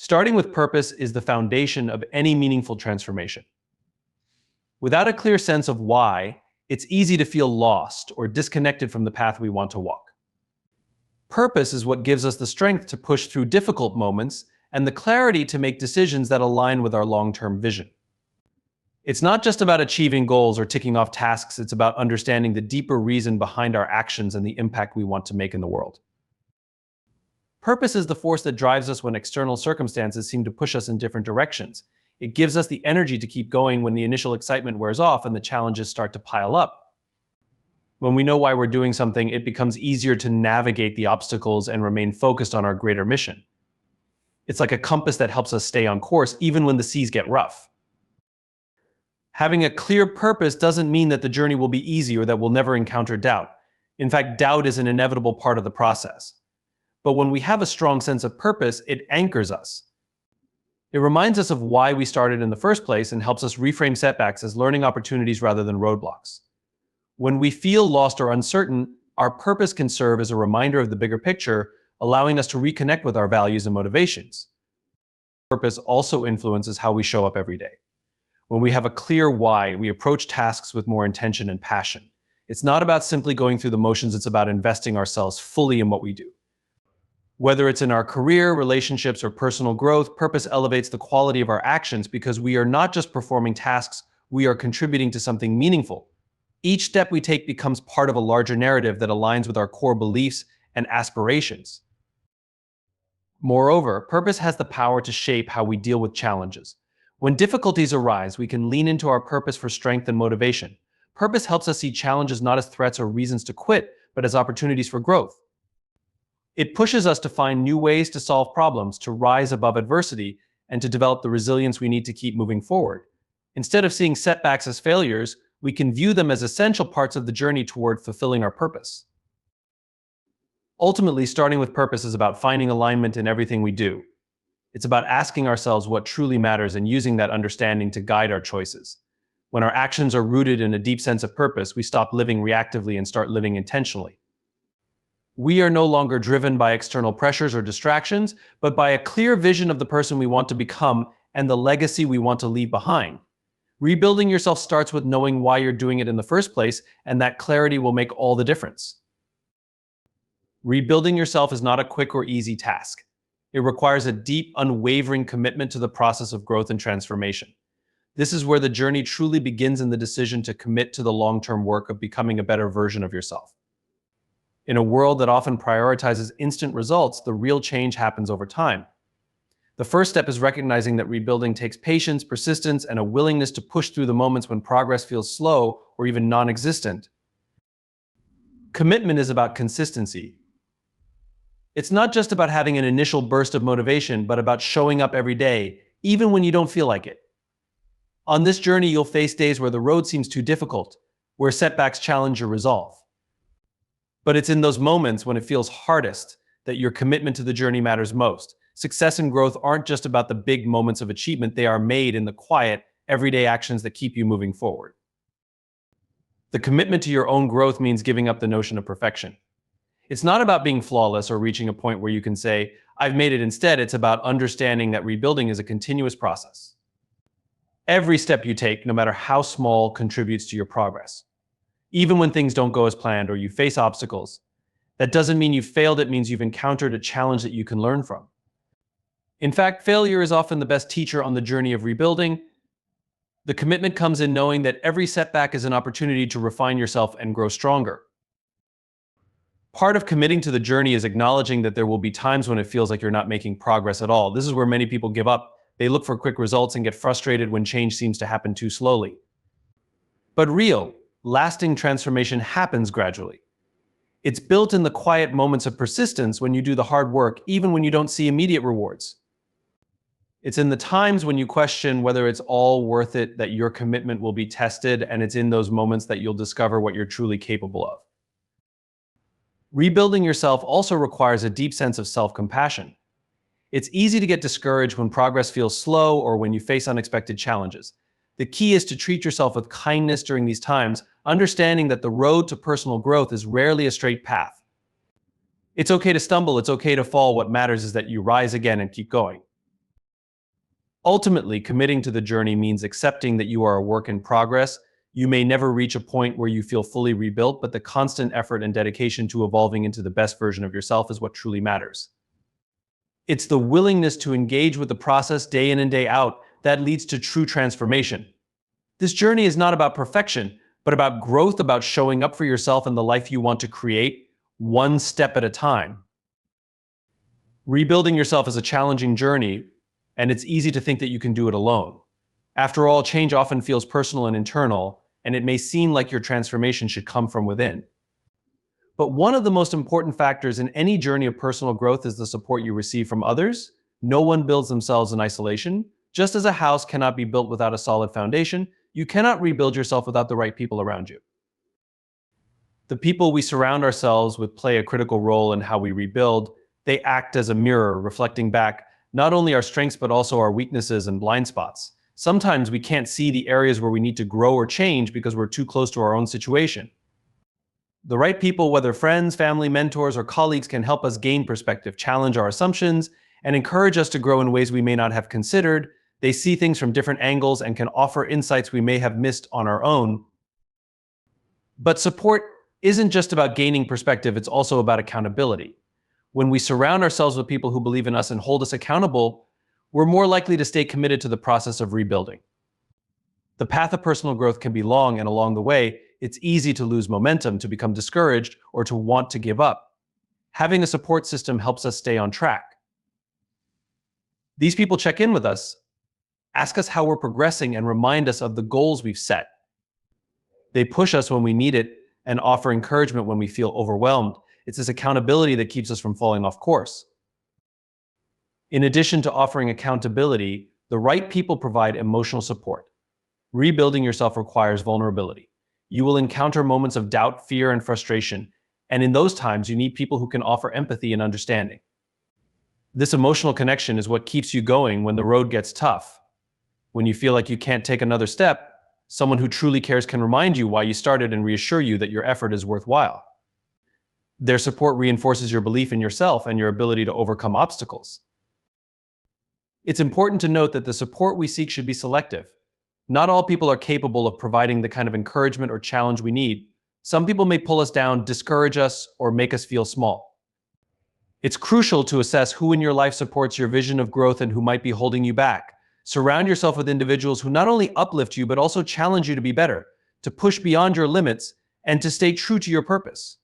Starting with purpose is the foundation of any meaningful transformation. Without a clear sense of why, it's easy to feel lost or disconnected from the path we want to walk. Purpose is what gives us the strength to push through difficult moments and the clarity to make decisions that align with our long-term vision. It's not just about achieving goals or ticking off tasks, it's about understanding the deeper reason behind our actions and the impact we want to make in the world. Purpose is the force that drives us when external circumstances seem to push us in different directions. It gives us the energy to keep going when the initial excitement wears off and the challenges start to pile up. When we know why we're doing something, it becomes easier to navigate the obstacles and remain focused on our greater mission. It's like a compass that helps us stay on course even when the seas get rough. Having a clear purpose doesn't mean that the journey will be easy or that we'll never encounter doubt. In fact, doubt is an inevitable part of the process. But when we have a strong sense of purpose, it anchors us. It reminds us of why we started in the first place and helps us reframe setbacks as learning opportunities rather than roadblocks. When we feel lost or uncertain, our purpose can serve as a reminder of the bigger picture, allowing us to reconnect with our values and motivations. Purpose also influences how we show up every day. When we have a clear why, we approach tasks with more intention and passion. It's not about simply going through the motions, it's about investing ourselves fully in what we do. Whether it's in our career, relationships, or personal growth, purpose elevates the quality of our actions because we are not just performing tasks, we are contributing to something meaningful. Each step we take becomes part of a larger narrative that aligns with our core beliefs and aspirations. Moreover, purpose has the power to shape how we deal with challenges. When difficulties arise, we can lean into our purpose for strength and motivation. Purpose helps us see challenges not as threats or reasons to quit, but as opportunities for growth. It pushes us to find new ways to solve problems, to rise above adversity, and to develop the resilience we need to keep moving forward. Instead of seeing setbacks as failures, we can view them as essential parts of the journey toward fulfilling our purpose. Ultimately, starting with purpose is about finding alignment in everything we do. It's about asking ourselves what truly matters and using that understanding to guide our choices. When our actions are rooted in a deep sense of purpose, we stop living reactively and start living intentionally. We are no longer driven by external pressures or distractions, but by a clear vision of the person we want to become and the legacy we want to leave behind. Rebuilding yourself starts with knowing why you're doing it in the first place, and that clarity will make all the difference. Rebuilding yourself is not a quick or easy task. It requires a deep, unwavering commitment to the process of growth and transformation. This is where the journey truly begins in the decision to commit to the long-term work of becoming a better version of yourself. In a world that often prioritizes instant results, the real change happens over time. The first step is recognizing that rebuilding takes patience, persistence, and a willingness to push through the moments when progress feels slow or even non-existent. Commitment is about consistency. It's not just about having an initial burst of motivation, but about showing up every day, even when you don't feel like it. On this journey, you'll face days where the road seems too difficult, where setbacks challenge your resolve. But it's in those moments when it feels hardest that your commitment to the journey matters most. Success and growth aren't just about the big moments of achievement, they are made in the quiet, everyday actions that keep you moving forward. The commitment to your own growth means giving up the notion of perfection. It's not about being flawless or reaching a point where you can say, I've made it. Instead, it's about understanding that rebuilding is a continuous process. Every step you take, no matter how small, contributes to your progress. Even when things don't go as planned or you face obstacles, that doesn't mean you've failed, it means you've encountered a challenge that you can learn from. In fact, failure is often the best teacher on the journey of rebuilding. The commitment comes in knowing that every setback is an opportunity to refine yourself and grow stronger. Part of committing to the journey is acknowledging that there will be times when it feels like you're not making progress at all. This is where many people give up. They look for quick results and get frustrated when change seems to happen too slowly. But real, lasting transformation happens gradually. It's built in the quiet moments of persistence when you do the hard work, even when you don't see immediate rewards. It's in the times when you question whether it's all worth it that your commitment will be tested, and it's in those moments that you'll discover what you're truly capable of. Rebuilding yourself also requires a deep sense of self-compassion. It's easy to get discouraged when progress feels slow or when you face unexpected challenges. The key is to treat yourself with kindness during these times, understanding that the road to personal growth is rarely a straight path. It's okay to stumble, it's okay to fall. What matters is that you rise again and keep going. Ultimately, committing to the journey means accepting that you are a work in progress. You may never reach a point where you feel fully rebuilt, but the constant effort and dedication to evolving into the best version of yourself is what truly matters. It's the willingness to engage with the process day in and day out that leads to true transformation. This journey is not about perfection, but about growth, about showing up for yourself and the life you want to create, one step at a time. Rebuilding yourself is a challenging journey, and it's easy to think that you can do it alone. After all, change often feels personal and internal, and it may seem like your transformation should come from within. But one of the most important factors in any journey of personal growth is the support you receive from others. No one builds themselves in isolation. Just as a house cannot be built without a solid foundation, you cannot rebuild yourself without the right people around you. The people we surround ourselves with play a critical role in how we rebuild. They act as a mirror, reflecting back not only our strengths but also our weaknesses and blind spots. Sometimes we can't see the areas where we need to grow or change because we're too close to our own situation. The right people, whether friends, family, mentors, or colleagues, can help us gain perspective, challenge our assumptions, and encourage us to grow in ways we may not have considered. They see things from different angles and can offer insights we may have missed on our own. But support isn't just about gaining perspective, it's also about accountability. When we surround ourselves with people who believe in us and hold us accountable, we're more likely to stay committed to the process of rebuilding. The path of personal growth can be long, and along the way, it's easy to lose momentum, to become discouraged, or to want to give up. Having a support system helps us stay on track. These people check in with us, ask us how we're progressing, and remind us of the goals we've set. They push us when we need it and offer encouragement when we feel overwhelmed. It's this accountability that keeps us from falling off course. In addition to offering accountability, the right people provide emotional support. Rebuilding yourself requires vulnerability. You will encounter moments of doubt, fear, and frustration, and in those times, you need people who can offer empathy and understanding. This emotional connection is what keeps you going when the road gets tough. When you feel like you can't take another step, someone who truly cares can remind you why you started and reassure you that your effort is worthwhile. Their support reinforces your belief in yourself and your ability to overcome obstacles. It's important to note that the support we seek should be selective. Not all people are capable of providing the kind of encouragement or challenge we need. Some people may pull us down, discourage us, or make us feel small. It's crucial to assess who in your life supports your vision of growth and who might be holding you back. Surround yourself with individuals who not only uplift you, but also challenge you to be better, to push beyond your limits, and to stay true to your purpose.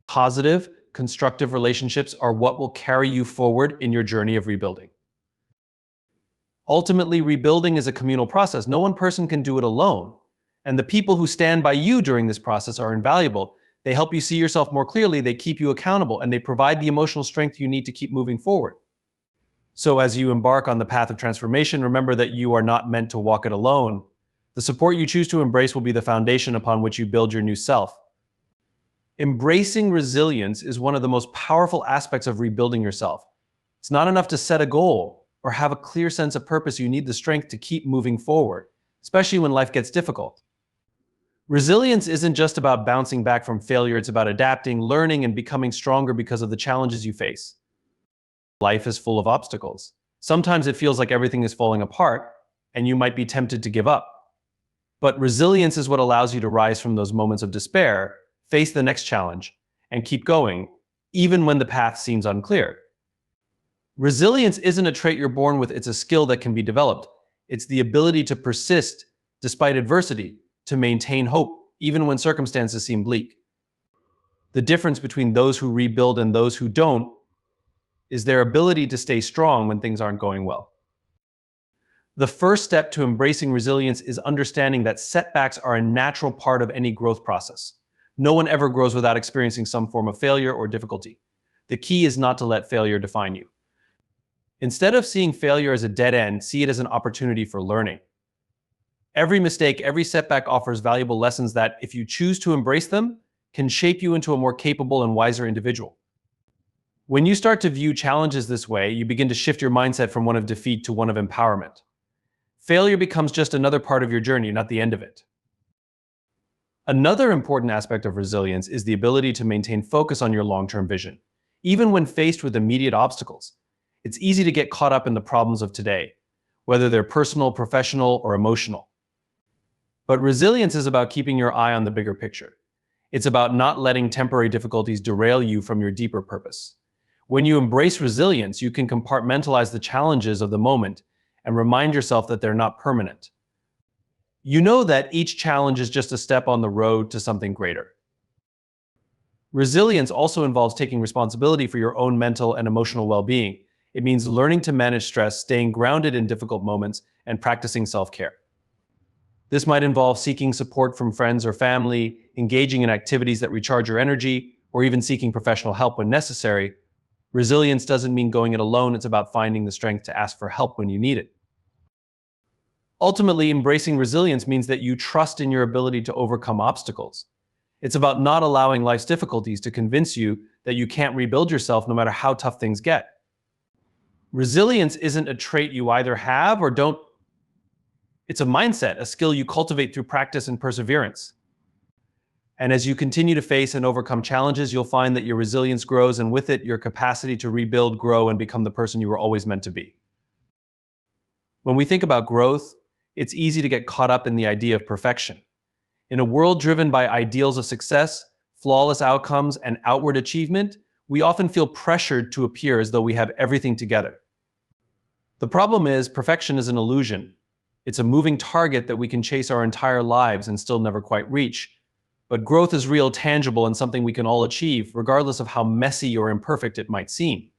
Positive, constructive relationships are what will carry you forward in your journey of rebuilding. Ultimately, rebuilding is a communal process. No one person can do it alone. And the people who stand by you during this process are invaluable. They help you see yourself more clearly, they keep you accountable, and they provide the emotional strength you need to keep moving forward. So as you embark on the path of transformation, remember that you are not meant to walk it alone. The support you choose to embrace will be the foundation upon which you build your new self. Embracing resilience is one of the most powerful aspects of rebuilding yourself. It's not enough to set a goal or have a clear sense of purpose. You need the strength to keep moving forward, especially when life gets difficult. Resilience isn't just about bouncing back from failure, it's about adapting, learning, and becoming stronger because of the challenges you face. Life is full of obstacles. Sometimes it feels like everything is falling apart, and you might be tempted to give up. But resilience is what allows you to rise from those moments of despair, face the next challenge, and keep going, even when the path seems unclear. Resilience isn't a trait you're born with, it's a skill that can be developed. It's the ability to persist despite adversity, to maintain hope, even when circumstances seem bleak. The difference between those who rebuild and those who don't is their ability to stay strong when things aren't going well. The first step to embracing resilience is understanding that setbacks are a natural part of any growth process. No one ever grows without experiencing some form of failure or difficulty. The key is not to let failure define you. Instead of seeing failure as a dead end, see it as an opportunity for learning. Every mistake, every setback offers valuable lessons that, if you choose to embrace them, can shape you into a more capable and wiser individual. When you start to view challenges this way, you begin to shift your mindset from one of defeat to one of empowerment. Failure becomes just another part of your journey, not the end of it. Another important aspect of resilience is the ability to maintain focus on your long-term vision. Even when faced with immediate obstacles, it's easy to get caught up in the problems of today. whether they're personal, professional, or emotional. But resilience is about keeping your eye on the bigger picture. It's about not letting temporary difficulties derail you from your deeper purpose. When you embrace resilience, you can compartmentalize the challenges of the moment and remind yourself that they're not permanent. You know that each challenge is just a step on the road to something greater. Resilience also involves taking responsibility for your own mental and emotional well-being. It means learning to manage stress, staying grounded in difficult moments, and practicing self-care. This might involve seeking support from friends or family, engaging in activities that recharge your energy, or even seeking professional help when necessary. Resilience doesn't mean going it alone, it's about finding the strength to ask for help when you need it. Ultimately, embracing resilience means that you trust in your ability to overcome obstacles. It's about not allowing life's difficulties to convince you that you can't rebuild yourself no matter how tough things get. Resilience isn't a trait you either have or don't. It's a mindset, a skill you cultivate through practice and perseverance. And as you continue to face and overcome challenges, you'll find that your resilience grows, and with it, your capacity to rebuild, grow, and become the person you were always meant to be. When we think about growth, it's easy to get caught up in the idea of perfection. In a world driven by ideals of success, flawless outcomes, and outward achievement, we often feel pressured to appear as though we have everything together. The problem is, perfection is an illusion. It's a moving target that we can chase our entire lives and still never quite reach. But growth is real, tangible, and something we can all achieve, regardless of how messy or imperfect it might seem.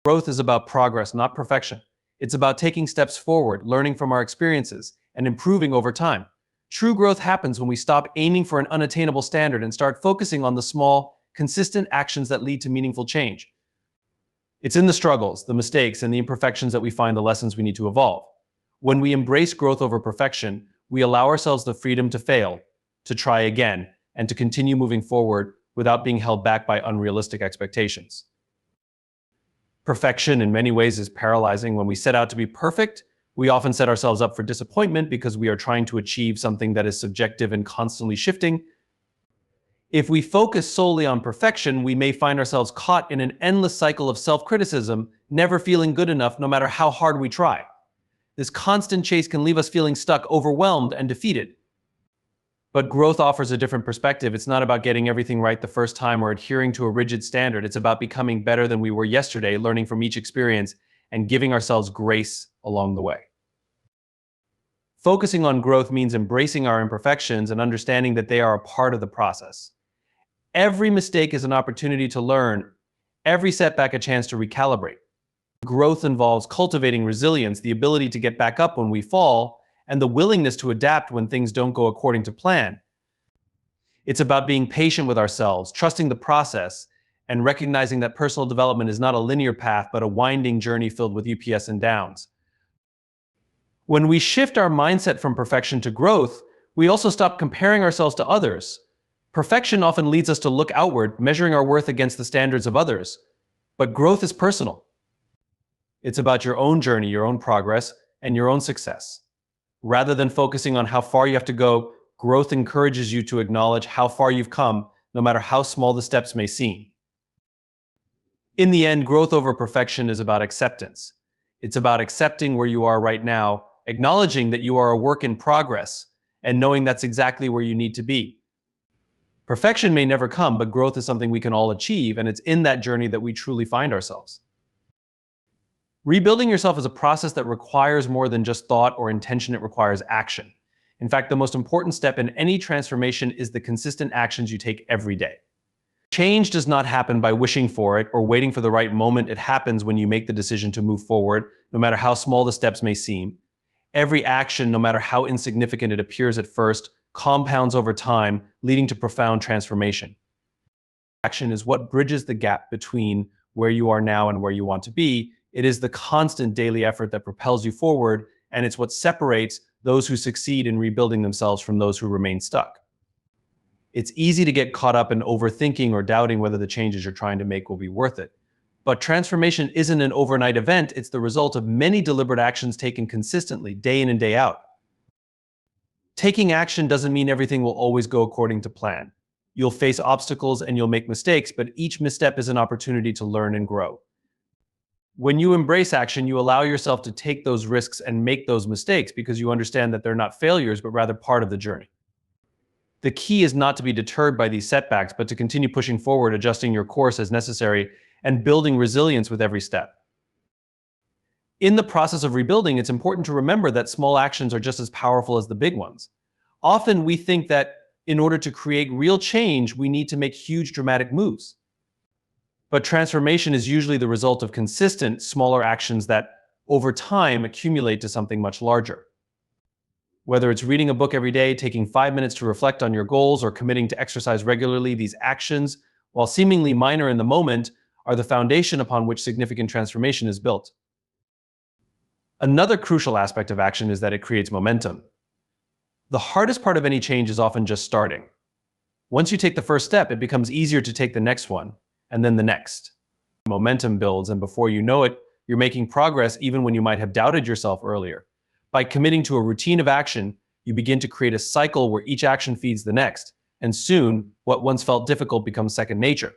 Growth is about progress, not perfection. It's about taking steps forward, learning from our experiences, and improving over time. True growth happens when we stop aiming for an unattainable standard and start focusing on the small, consistent actions that lead to meaningful change. It's in the struggles, the mistakes, and the imperfections that we find the lessons we need to evolve. When we embrace growth over perfection, we allow ourselves the freedom to fail, to try again, and to continue moving forward without being held back by unrealistic expectations. Perfection in many ways is paralyzing. When we set out to be perfect, we often set ourselves up for disappointment because we are trying to achieve something that is subjective and constantly shifting. If we focus solely on perfection, we may find ourselves caught in an endless cycle of self-criticism, never feeling good enough no matter how hard we try. This constant chase can leave us feeling stuck, overwhelmed, and defeated. But growth offers a different perspective. It's not about getting everything right the first time or adhering to a rigid standard. It's about becoming better than we were yesterday, learning from each experience, and giving ourselves grace along the way. Focusing on growth means embracing our imperfections and understanding that they are a part of the process. Every mistake is an opportunity to learn, every setback a chance to recalibrate. Growth involves cultivating resilience, the ability to get back up when we fall, and the willingness to adapt when things don't go according to plan. It's about being patient with ourselves, trusting the process, and recognizing that personal development is not a linear path, but a winding journey filled with ups and downs. When we shift our mindset from perfection to growth, we also stop comparing ourselves to others. Perfection often leads us to look outward, measuring our worth against the standards of others. But growth is personal. It's about your own journey, your own progress, and your own success. Rather than focusing on how far you have to go, growth encourages you to acknowledge how far you've come, no matter how small the steps may seem. In the end, growth over perfection is about acceptance. It's about accepting where you are right now, acknowledging that you are a work in progress, and knowing that's exactly where you need to be. Perfection may never come, but growth is something we can all achieve, and it's in that journey that we truly find ourselves. Rebuilding yourself is a process that requires more than just thought or intention. It requires action. In fact, the most important step in any transformation is the consistent actions you take every day. Change does not happen by wishing for it or waiting for the right moment. It happens when you make the decision to move forward, no matter how small the steps may seem. Every action, no matter how insignificant it appears at first, compounds over time, leading to profound transformation. Action is what bridges the gap between where you are now and where you want to be. It is the constant daily effort that propels you forward, and it's what separates those who succeed in rebuilding themselves from those who remain stuck. It's easy to get caught up in overthinking or doubting whether the changes you're trying to make will be worth it. But transformation isn't an overnight event. It's the result of many deliberate actions taken consistently, day in and day out. Taking action doesn't mean everything will always go according to plan. You'll face obstacles and you'll make mistakes, but each misstep is an opportunity to learn and grow. When you embrace action, you allow yourself to take those risks and make those mistakes because you understand that they're not failures, but rather part of the journey. The key is not to be deterred by these setbacks, but to continue pushing forward, adjusting your course as necessary, and building resilience with every step. In the process of rebuilding, it's important to remember that small actions are just as powerful as the big ones. Often we think that in order to create real change, we need to make huge dramatic moves. But transformation is usually the result of consistent, smaller actions that, over time, accumulate to something much larger. Whether it's reading a book every day, taking 5 minutes to reflect on your goals, or committing to exercise regularly, these actions, while seemingly minor in the moment, are the foundation upon which significant transformation is built. Another crucial aspect of action is that it creates momentum. The hardest part of any change is often just starting. Once you take the first step, it becomes easier to take the next one, and then the next. Momentum builds, and before you know it, you're making progress even when you might have doubted yourself earlier. By committing to a routine of action, you begin to create a cycle where each action feeds the next, and soon, what once felt difficult becomes second nature.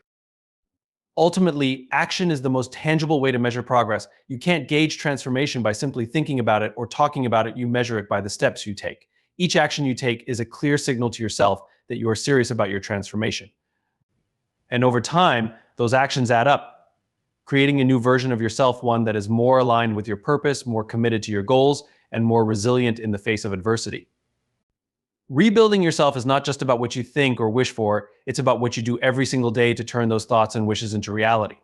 Ultimately, action is the most tangible way to measure progress. You can't gauge transformation by simply thinking about it or talking about it. You measure it by the steps you take. Each action you take is a clear signal to yourself that you are serious about your transformation. And over time, those actions add up, creating a new version of yourself, one that is more aligned with your purpose, more committed to your goals, and more resilient in the face of adversity. Rebuilding yourself is not just about what you think or wish for, it's about what you do every single day to turn those thoughts and wishes into reality.